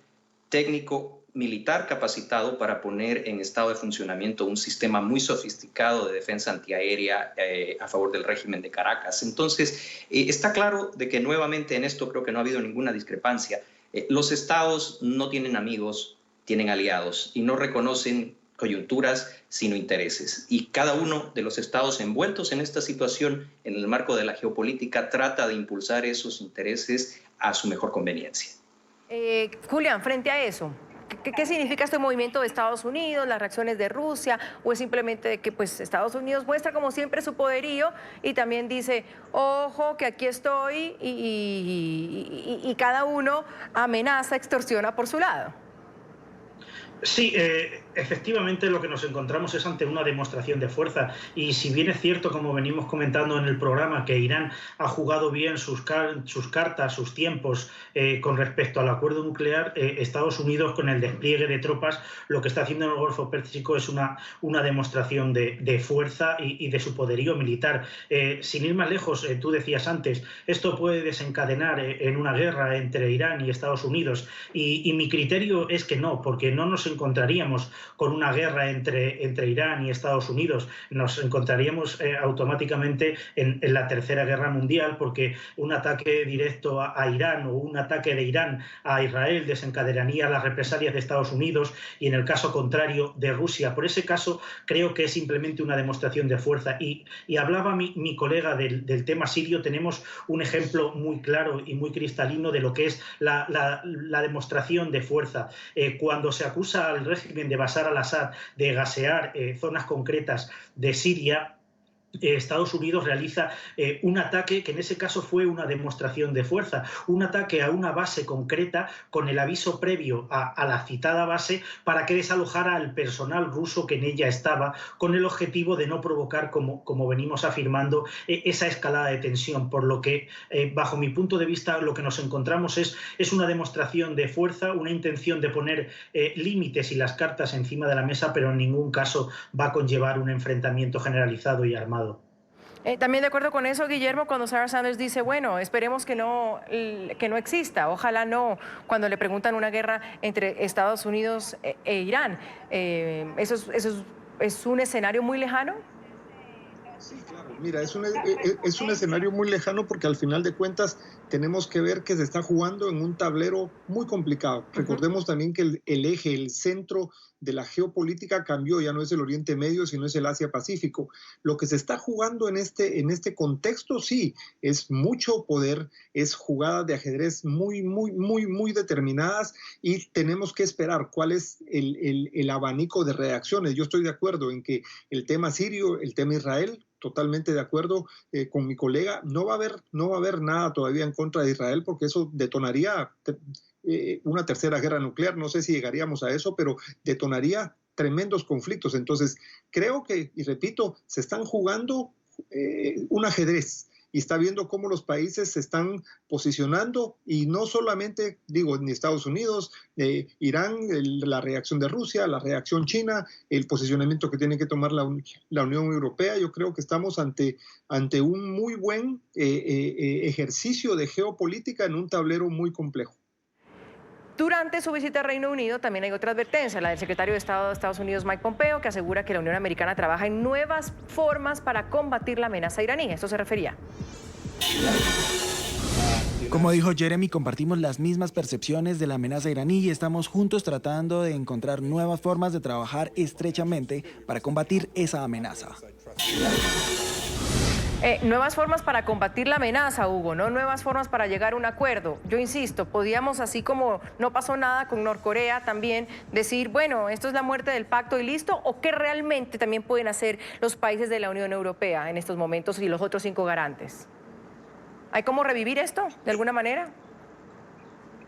técnico militar capacitado para poner en estado de funcionamiento un sistema muy sofisticado de defensa antiaérea a favor del régimen de Caracas. Entonces, está claro de que nuevamente en esto creo que no ha habido ninguna discrepancia. Los estados no tienen amigos, tienen aliados y no reconocen coyunturas sino intereses. Y cada uno de los estados envueltos en esta situación, en el marco de la geopolítica, trata de impulsar esos intereses a su mejor conveniencia. Julián, frente a eso, ¿qué significa este movimiento de Estados Unidos, las reacciones de Rusia, o es simplemente de que pues, Estados Unidos muestra como siempre su poderío y también dice, ojo, que aquí estoy y cada uno amenaza, extorsiona por su lado? Sí, efectivamente lo que nos encontramos es ante una demostración de fuerza y si bien es cierto, como venimos comentando en el programa, que Irán ha jugado bien sus cartas, sus tiempos con respecto al acuerdo nuclear, Estados Unidos con el despliegue de tropas lo que está haciendo en el Golfo Pérsico es una demostración de fuerza y de su poderío militar. Sin ir más lejos, tú decías antes, esto puede desencadenar en una guerra entre Irán y Estados Unidos y mi criterio es que no, porque no nos encontraríamos con una guerra entre Irán y Estados Unidos, nos encontraríamos automáticamente en la Tercera Guerra Mundial, porque un ataque directo a Irán o un ataque de Irán a Israel desencadenaría las represalias de Estados Unidos y en el caso contrario de Rusia. Por ese caso creo que es simplemente una demostración de fuerza y hablaba mi colega del tema sirio. Tenemos un ejemplo muy claro y muy cristalino de lo que es la demostración de fuerza. Cuando se acusa al régimen de Bashar al-Assad de gasear zonas concretas de Siria, Estados Unidos realiza un ataque que en ese caso fue una demostración de fuerza, un ataque a una base concreta con el aviso previo a la citada base para que desalojara al personal ruso que en ella estaba, con el objetivo de no provocar, como venimos afirmando, esa escalada de tensión, por lo que bajo mi punto de vista lo que nos encontramos es una demostración de fuerza, una intención de poner límites y las cartas encima de la mesa, pero en ningún caso va a conllevar un enfrentamiento generalizado y armado. También de acuerdo con eso, Guillermo, cuando Sarah Sanders dice, bueno, esperemos que no exista, ojalá no, cuando le preguntan una guerra entre Estados Unidos e Irán, ¿eso es un escenario muy lejano? Sí, claro. Mira, es un escenario muy lejano porque al final de cuentas tenemos que ver que se está jugando en un tablero muy complicado. Recordemos también que el eje, el centro de la geopolítica cambió, ya no es el Oriente Medio, sino es el Asia-Pacífico. Lo que se está jugando en este contexto, sí, es mucho poder, es jugadas de ajedrez muy determinadas y tenemos que esperar cuál es el abanico de reacciones. Yo estoy de acuerdo en que el tema sirio, el tema Israel, totalmente de acuerdo con mi colega, no va a haber nada todavía en contra de Israel porque eso detonaría una tercera guerra nuclear. No sé si llegaríamos a eso, pero detonaría tremendos conflictos. Entonces, creo que, y repito, se están jugando un ajedrez y está viendo cómo los países se están posicionando y no solamente, digo, ni Estados Unidos, Irán, la reacción de Rusia, la reacción china, el posicionamiento que tiene que tomar la Unión Europea. Yo creo que estamos ante un muy buen ejercicio de geopolítica en un tablero muy complejo. Durante su visita al Reino Unido también hay otra advertencia, la del secretario de Estado de Estados Unidos, Mike Pompeo, que asegura que la Unión Americana trabaja en nuevas formas para combatir la amenaza iraní. ¿A esto se refería? Como dijo Jeremy, compartimos las mismas percepciones de la amenaza iraní y estamos juntos tratando de encontrar nuevas formas de trabajar estrechamente para combatir esa amenaza. Nuevas formas para combatir la amenaza, Hugo, ¿no? Nuevas formas para llegar a un acuerdo. Yo insisto, podíamos, así como no pasó nada con Norcorea, también decir, bueno, esto es la muerte del pacto y listo, o qué realmente también pueden hacer los países de la Unión Europea en estos momentos y los otros 5 garantes. ¿Hay cómo revivir esto, de alguna manera?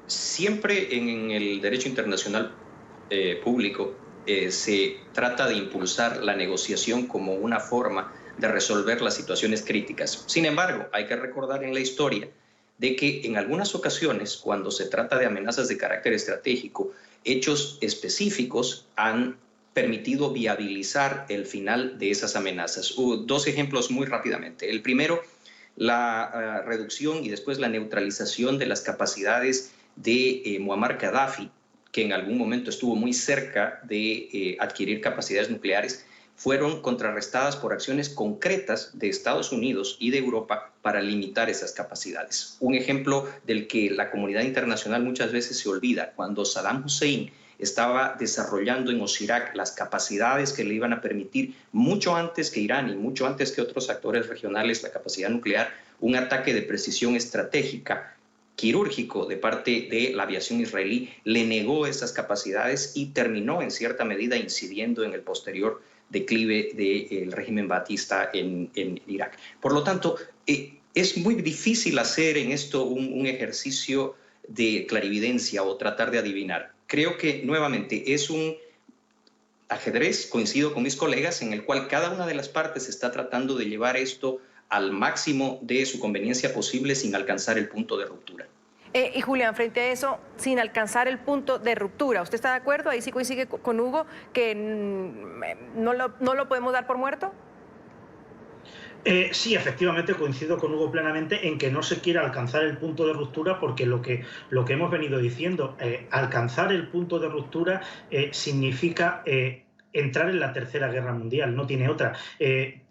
Siempre en el derecho internacional público se trata de impulsar la negociación como una forma de resolver las situaciones críticas. Sin embargo, hay que recordar en la historia de que en algunas ocasiones, cuando se trata de amenazas de carácter estratégico, hechos específicos han permitido viabilizar el final de esas amenazas. 2 ejemplos muy rápidamente. El primero, la reducción y después la neutralización de las capacidades de Muammar Gaddafi, que en algún momento estuvo muy cerca de adquirir capacidades nucleares, fueron contrarrestadas por acciones concretas de Estados Unidos y de Europa para limitar esas capacidades. Un ejemplo del que la comunidad internacional muchas veces se olvida: cuando Saddam Hussein estaba desarrollando en Osirak las capacidades que le iban a permitir, mucho antes que Irán y mucho antes que otros actores regionales, la capacidad nuclear, un ataque de precisión estratégica quirúrgico de parte de la aviación israelí le negó esas capacidades y terminó en cierta medida incidiendo en el posterior declive del régimen baatista en Irak. Por lo tanto, es muy difícil hacer en esto un ejercicio de clarividencia o tratar de adivinar. Creo que nuevamente es un ajedrez, coincido con mis colegas, en el cual cada una de las partes está tratando de llevar esto al máximo de su conveniencia posible sin alcanzar el punto de ruptura. Y Julián, frente a eso, sin alcanzar el punto de ruptura, ¿usted está de acuerdo? Ahí sí coincide con Hugo, que no lo podemos dar por muerto. Sí, efectivamente coincido con Hugo plenamente en que no se quiere alcanzar el punto de ruptura, porque lo que hemos venido diciendo, alcanzar el punto de ruptura significa entrar en la Tercera Guerra Mundial, no tiene otra.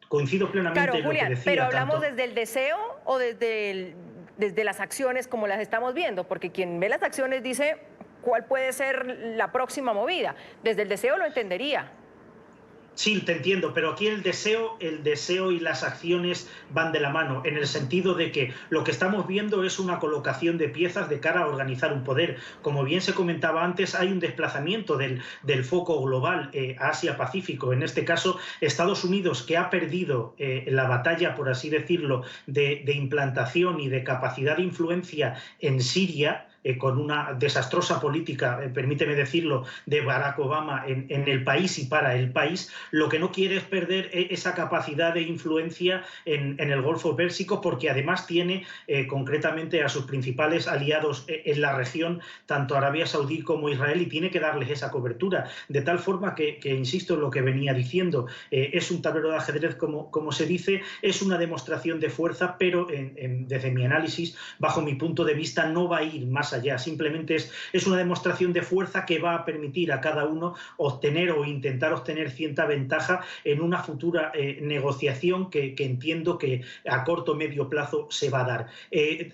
Coincido plenamente claro, en lo Julián, que decía. Pero hablamos desde el deseo o desde las acciones como las estamos viendo, porque quien ve las acciones dice cuál puede ser la próxima movida. Desde el deseo lo entendería. Sí, te entiendo, pero aquí el deseo y las acciones van de la mano, en el sentido de que lo que estamos viendo es una colocación de piezas de cara a organizar un poder. Como bien se comentaba antes, hay un desplazamiento del foco global a Asia-Pacífico. En este caso, Estados Unidos, que ha perdido la batalla, por así decirlo, de implantación y de capacidad de influencia en Siria, con una desastrosa política, permíteme decirlo, de Barack Obama en el país y para el país, lo que no quiere es perder esa capacidad de influencia en el Golfo Pérsico, porque además tiene concretamente a sus principales aliados en la región, tanto Arabia Saudí como Israel, y tiene que darles esa cobertura, de tal forma que insisto en lo que venía diciendo, es un tablero de ajedrez, como se dice, es una demostración de fuerza, pero desde mi análisis, bajo mi punto de vista, no va a ir más allá, simplemente es una demostración de fuerza que va a permitir a cada uno obtener o intentar obtener cierta ventaja en una futura negociación que entiendo que a corto o medio plazo se va a dar.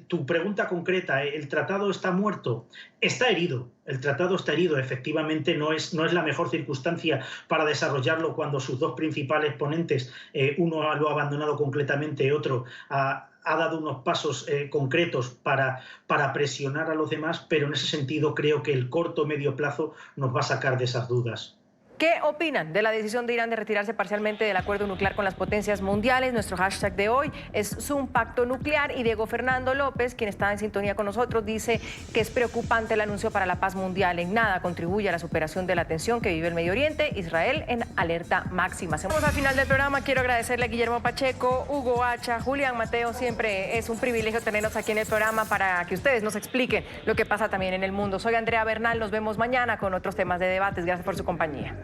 Tu pregunta concreta, ¿el tratado está muerto? Está herido. El tratado está herido, efectivamente no es la mejor circunstancia para desarrollarlo cuando sus 2 principales ponentes, uno lo ha abandonado completamente, otro ha dado unos pasos concretos para presionar a los demás, pero en ese sentido creo que el corto o medio plazo nos va a sacar de esas dudas. ¿Qué opinan de la decisión de Irán de retirarse parcialmente del acuerdo nuclear con las potencias mundiales? Nuestro hashtag de hoy es #Pacto Nuclear, y Diego Fernando López, quien está en sintonía con nosotros, dice que es preocupante el anuncio para la paz mundial. En nada contribuye a la superación de la tensión que vive el Medio Oriente. Israel en alerta máxima. Estamos al final del programa. Quiero agradecerle a Guillermo Pacheco, Hugo Hacha, Julián Mateo. Siempre es un privilegio tenernos aquí en el programa para que ustedes nos expliquen lo que pasa también en el mundo. Soy Andrea Bernal. Nos vemos mañana con otros temas de debates. Gracias por su compañía.